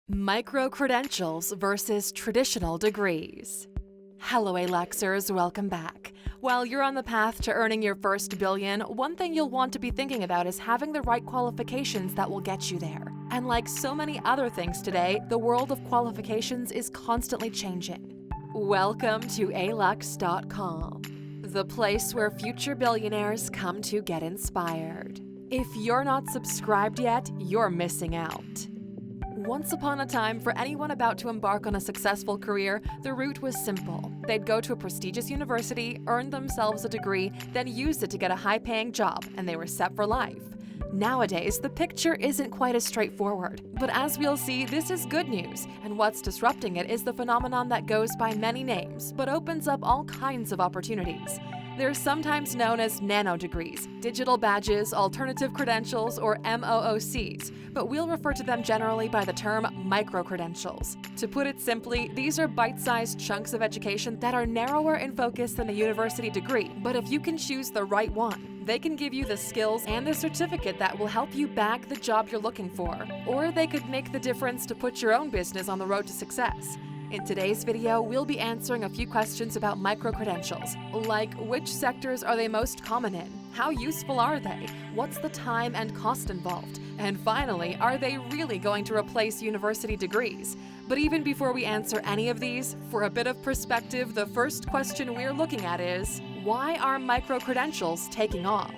Micro-credentials versus traditional degrees. Hello, Alexers, welcome back. While you're on the path to earning your first billion, one thing you'll want to be thinking about is having the right qualifications that will get you there. And like so many other things today, the world of qualifications is constantly changing. Welcome to alux.com, the place where future billionaires come to get inspired. If you're not subscribed yet, you're missing out. Once upon a time, for anyone about to embark on a successful career, the route was simple. They'd go to a prestigious university, earn themselves a degree, then use it to get a high-paying job, and they were set for life. Nowadays, the picture isn't quite as straightforward, but as we'll see, this is good news, and what's disrupting it is the phenomenon that goes by many names, but opens up all kinds of opportunities. They're sometimes known as nano degrees, digital badges, alternative credentials, or MOOCs, but we'll refer to them generally by the term micro-credentials. To put it simply, these are bite-sized chunks of education that are narrower in focus than a university degree, but if you can choose the right one, they can give you the skills and the certificate that will help you bag the job you're looking for, or they could make the difference to put your own business on the road to success. In today's video, we'll be answering a few questions about micro-credentials, like which sectors are they most common in? How useful are they? What's the time and cost involved? And finally, are they really going to replace university degrees? But even before we answer any of these, for a bit of perspective, the first question we're looking at is, why are micro-credentials taking off?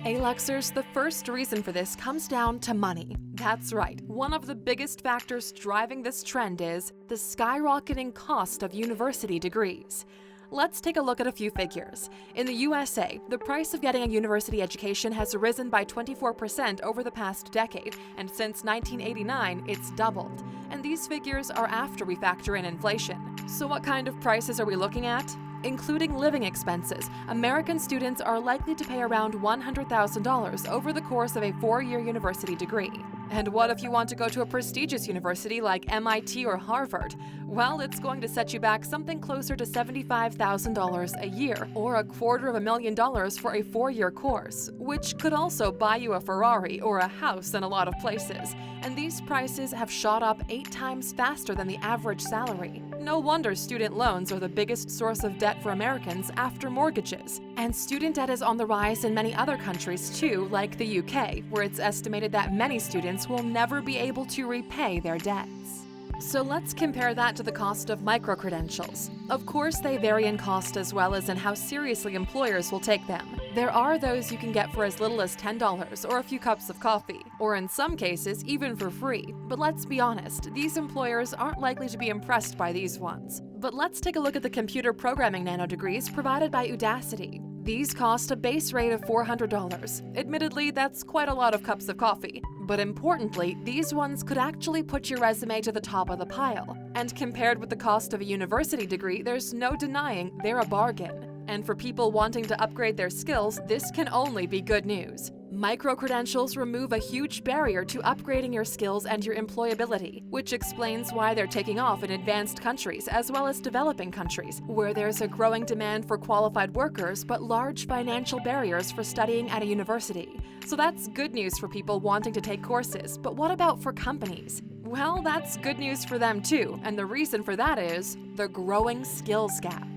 Alexers, the first reason for this comes down to money. That's right, one of the biggest factors driving this trend is the skyrocketing cost of university degrees. Let's take a look at a few figures. In the USA, the price of getting a university education has risen by 24% over the past decade, and since 1989, it's doubled. And these figures are after we factor in inflation. So what kind of prices are we looking at? Including living expenses, American students are likely to pay around $100,000 over the course of a 4-year university degree. And what if you want to go to a prestigious university like MIT or Harvard? Well, it's going to set you back something closer to $75,000 a year, or $250,000 for a 4-year course, which could also buy you a Ferrari or a house in a lot of places. And these prices have shot up 8 times faster than the average salary. No wonder student loans are the biggest source of debt for Americans after mortgages. And student debt is on the rise in many other countries too, like the UK, where it's estimated that many students will never be able to repay their debts. So let's compare that to the cost of micro-credentials. Of course, they vary in cost as well as in how seriously employers will take them. There are those you can get for as little as $10 or a few cups of coffee, or in some cases, even for free. But let's be honest, these employers aren't likely to be impressed by these ones. But let's take a look at the computer programming nano degrees provided by Udacity. These cost a base rate of $400. Admittedly, that's quite a lot of cups of coffee. But importantly, these ones could actually put your resume to the top of the pile. And compared with the cost of a university degree, there's no denying they're a bargain. And for people wanting to upgrade their skills, this can only be good news. Micro-credentials remove a huge barrier to upgrading your skills and your employability, which explains why they're taking off in advanced countries as well as developing countries, where there's a growing demand for qualified workers but large financial barriers for studying at a university. So that's good news for people wanting to take courses, but what about for companies? Well, that's good news for them too, and the reason for that is the growing skills gap.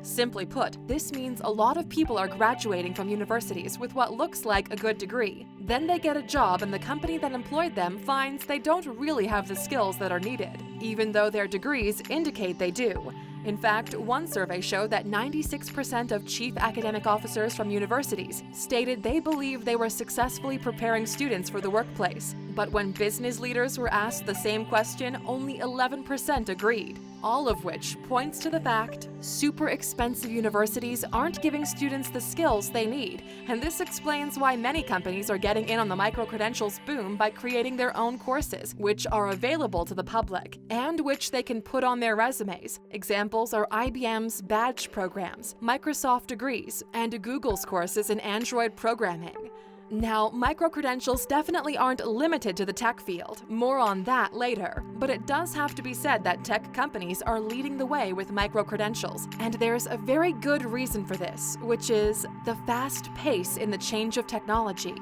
Simply put, this means a lot of people are graduating from universities with what looks like a good degree. Then they get a job and the company that employed them finds they don't really have the skills that are needed, even though their degrees indicate they do. In fact, one survey showed that 96% of chief academic officers from universities stated they believed they were successfully preparing students for the workplace. But when business leaders were asked the same question, only 11% agreed. All of which points to the fact super expensive universities aren't giving students the skills they need, and this explains why many companies are getting in on the micro-credentials boom by creating their own courses, which are available to the public, and which they can put on their resumes. Examples are IBM's badge programs, Microsoft degrees, and Google's courses in Android programming. Now, micro-credentials definitely aren't limited to the tech field. More on that later. But it does have to be said that tech companies are leading the way with micro-credentials. And there's a very good reason for this, which is the fast pace in the change of technology.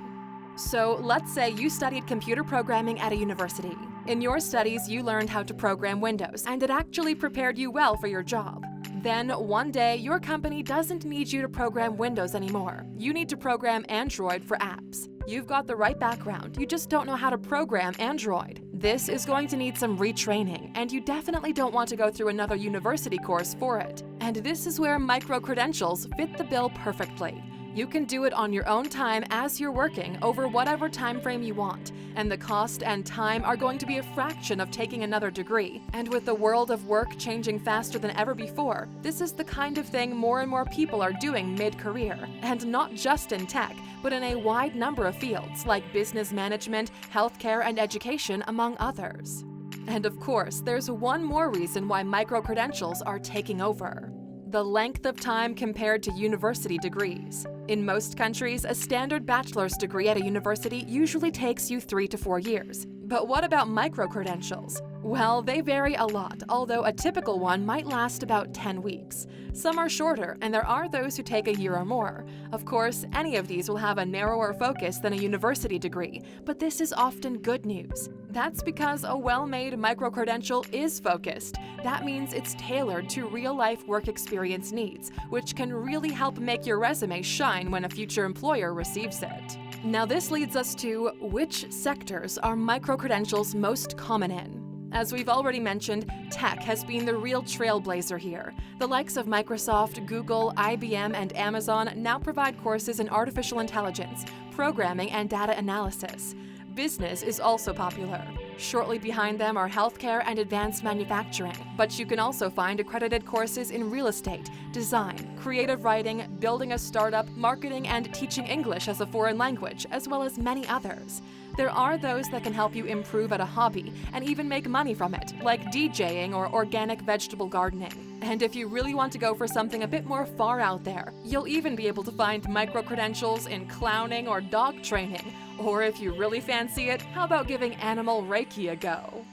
So let's say you studied computer programming at a university. In your studies, you learned how to program Windows, and it actually prepared you well for your job. Then, one day, your company doesn't need you to program Windows anymore. You need to program Android for apps. You've got the right background, you just don't know how to program Android. This is going to need some retraining, and you definitely don't want to go through another university course for it. And this is where micro-credentials fit the bill perfectly. You can do it on your own time as you're working over whatever time frame you want, and the cost and time are going to be a fraction of taking another degree. And with the world of work changing faster than ever before, this is the kind of thing more and more people are doing mid-career. And not just in tech, but in a wide number of fields like business management, healthcare, and education, among others. And of course, there's one more reason why micro-credentials are taking over: the length of time compared to university degrees. In most countries, a standard bachelor's degree at a university usually takes you 3 to 4 years. But what about micro-credentials? Well, they vary a lot, although a typical one might last about 10 weeks. Some are shorter, and there are those who take a year or more. Of course, any of these will have a narrower focus than a university degree, but this is often good news. That's because a well-made micro-credential is focused. That means it's tailored to real-life work experience needs, which can really help make your resume shine when a future employer receives it. Now this leads us to which sectors are micro-credentials most common in? As we've already mentioned, tech has been the real trailblazer here. The likes of Microsoft, Google, IBM, and Amazon now provide courses in artificial intelligence, programming, and data analysis. Business is also popular. Shortly behind them are healthcare and advanced manufacturing, but you can also find accredited courses in real estate, design, creative writing, building a startup, marketing, and teaching English as a foreign language, as well as many others. There are those that can help you improve at a hobby and even make money from it, like DJing or organic vegetable gardening. And if you really want to go for something a bit more far out there, you'll even be able to find micro-credentials in clowning or dog training. Or if you really fancy it, how about giving animal Reiki a go?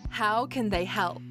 How can they help?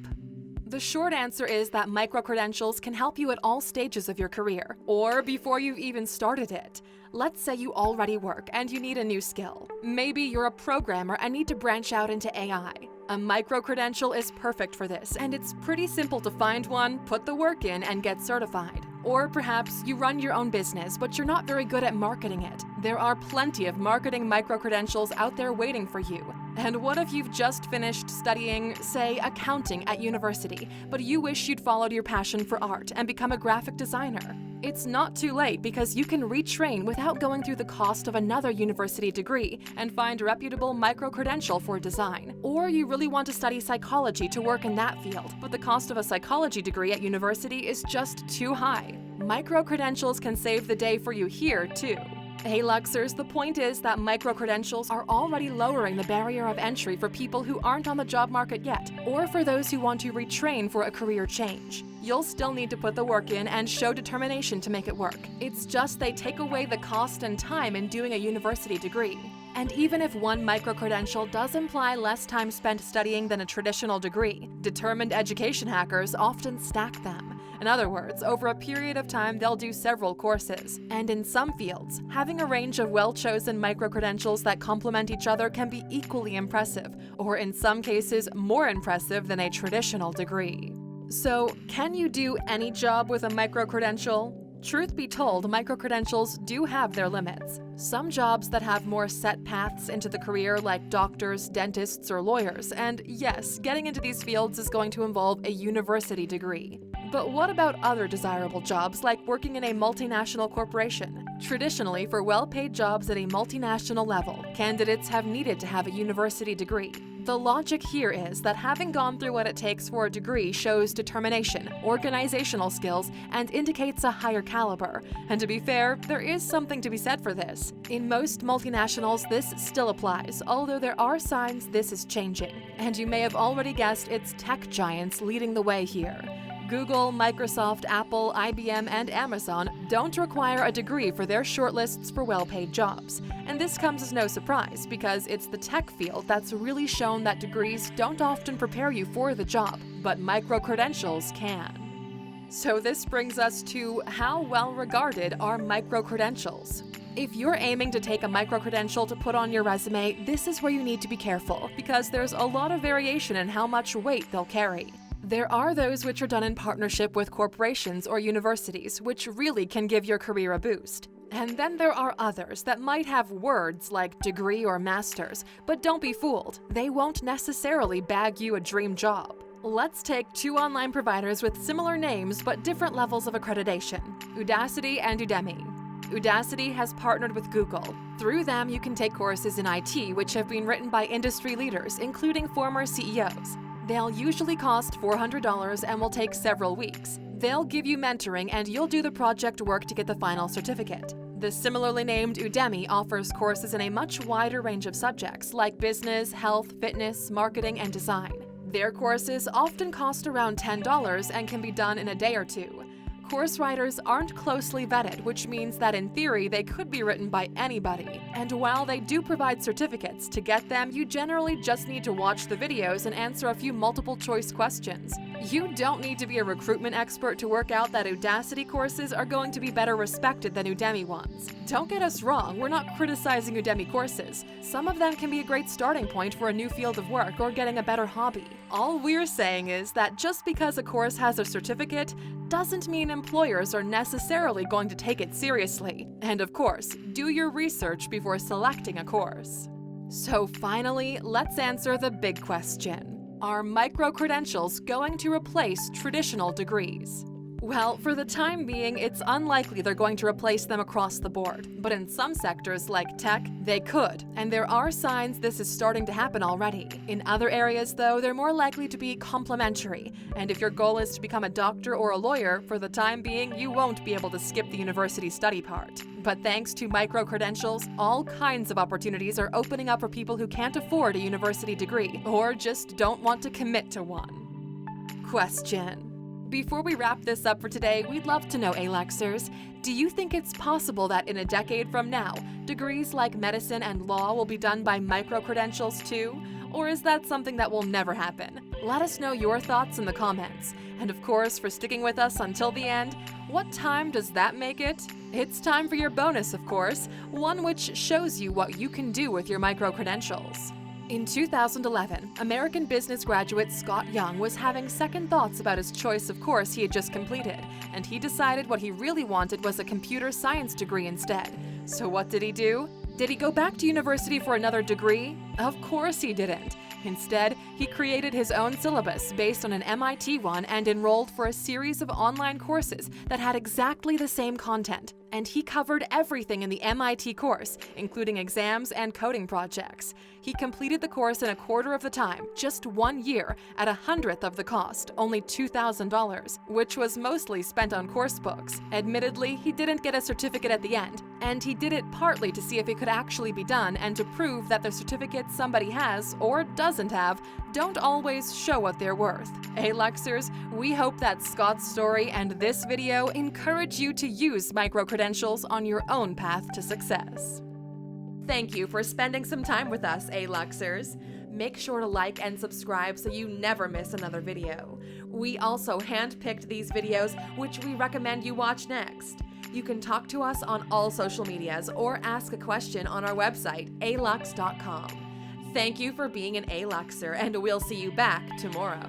The short answer is that micro-credentials can help you at all stages of your career, or before you've even started it. Let's say you already work and you need a new skill. Maybe you're a programmer and need to branch out into AI. A micro-credential is perfect for this, and it's pretty simple to find one, put the work in, and get certified. Or perhaps you run your own business, but you're not very good at marketing it. There are plenty of marketing micro-credentials out there waiting for you. And what if you've just finished studying, say, accounting at university, but you wish you'd followed your passion for art and become a graphic designer? It's not too late because you can retrain without going through the cost of another university degree and find a reputable micro-credential for design. Or you really want to study psychology to work in that field, but the cost of a psychology degree at university is just too high. Micro-credentials can save the day for you here, too. Hey Luxers, the point is that micro-credentials are already lowering the barrier of entry for people who aren't on the job market yet, or for those who want to retrain for a career change. You'll still need to put the work in and show determination to make it work. It's just they take away the cost and time in doing a university degree. And even if one micro-credential does imply less time spent studying than a traditional degree, determined education hackers often stack them. In other words, over a period of time, they'll do several courses. And in some fields, having a range of well-chosen micro-credentials that complement each other can be equally impressive, or in some cases, more impressive than a traditional degree. So, can you do any job with a micro-credential? Truth be told, micro-credentials do have their limits. Some jobs that have more set paths into the career, like doctors, dentists, or lawyers, and yes, getting into these fields is going to involve a university degree. But what about other desirable jobs, like working in a multinational corporation? Traditionally, for well-paid jobs at a multinational level, candidates have needed to have a university degree. The logic here is that having gone through what it takes for a degree shows determination, organizational skills, and indicates a higher caliber. And to be fair, there is something to be said for this. In most multinationals, this still applies, although there are signs this is changing. And you may have already guessed it's tech giants leading the way here. Google, Microsoft, Apple, IBM, and Amazon don't require a degree for their shortlists for well-paid jobs. And this comes as no surprise because it's the tech field that's really shown that degrees don't often prepare you for the job, but micro-credentials can. So this brings us to how well regarded are micro-credentials? If you're aiming to take a micro-credential to put on your resume, this is where you need to be careful, because there's a lot of variation in how much weight they'll carry. There are those which are done in partnership with corporations or universities, which really can give your career a boost. And then there are others that might have words like degree or master's, but don't be fooled, they won't necessarily bag you a dream job. Let's take two online providers with similar names but different levels of accreditation: Udacity and Udemy. Udacity has partnered with Google. Through them, you can take courses in IT which have been written by industry leaders, including former CEOs. They'll usually cost $400 and will take several weeks. They'll give you mentoring and you'll do the project work to get the final certificate. The similarly named Udemy offers courses in a much wider range of subjects like business, health, fitness, marketing, and design. Their courses often cost around $10 and can be done in a day or two. Course writers aren't closely vetted, which means that in theory they could be written by anybody. And while they do provide certificates, to get them you generally just need to watch the videos and answer a few multiple choice questions. You don't need to be a recruitment expert to work out that Udacity courses are going to be better respected than Udemy ones. Don't get us wrong, we're not criticizing Udemy courses. Some of them can be a great starting point for a new field of work or getting a better hobby. All we're saying is that just because a course has a certificate doesn't mean employers are necessarily going to take it seriously. And of course, do your research before selecting a course. So finally, let's answer the big question. Are micro-credentials going to replace traditional degrees? Well, for the time being, it's unlikely they're going to replace them across the board. But in some sectors, like tech, they could. And there are signs this is starting to happen already. In other areas, though, they're more likely to be complementary. And if your goal is to become a doctor or a lawyer, for the time being, you won't be able to skip the university study part. But thanks to micro-credentials, all kinds of opportunities are opening up for people who can't afford a university degree, or just don't want to commit to one. Question. Before we wrap this up for today, we'd love to know, Alexers, do you think it's possible that in a decade from now, degrees like medicine and law will be done by micro-credentials too? Or is that something that will never happen? Let us know your thoughts in the comments. And of course, for sticking with us until the end, what time does that make it? It's time for your bonus, of course, one which shows you what you can do with your micro-credentials. In 2011, American business graduate Scott Young was having second thoughts about his choice of course he had just completed, and he decided what he really wanted was a computer science degree instead. So what did he do? Did he go back to university for another degree? Of course he didn't. Instead, he created his own syllabus based on an MIT one and enrolled for a series of online courses that had exactly the same content. And he covered everything in the MIT course, including exams and coding projects. He completed the course in a quarter of the time, just 1 year, at 1/100th of the cost, only $2,000, which was mostly spent on course books. Admittedly, he didn't get a certificate at the end, and he did it partly to see if it could actually be done and to prove that the certificates somebody has, or doesn't have, don't always show what they're worth. Alexers, we hope that Scott's story and this video encourage you to use micro-credentials on your own path to success. Thank you for spending some time with us, Alexers. Make sure to like and subscribe so you never miss another video. We also handpicked these videos, which we recommend you watch next. You can talk to us on all social medias or ask a question on our website, alux.com. Thank you for being an Alexer, and we'll see you back tomorrow.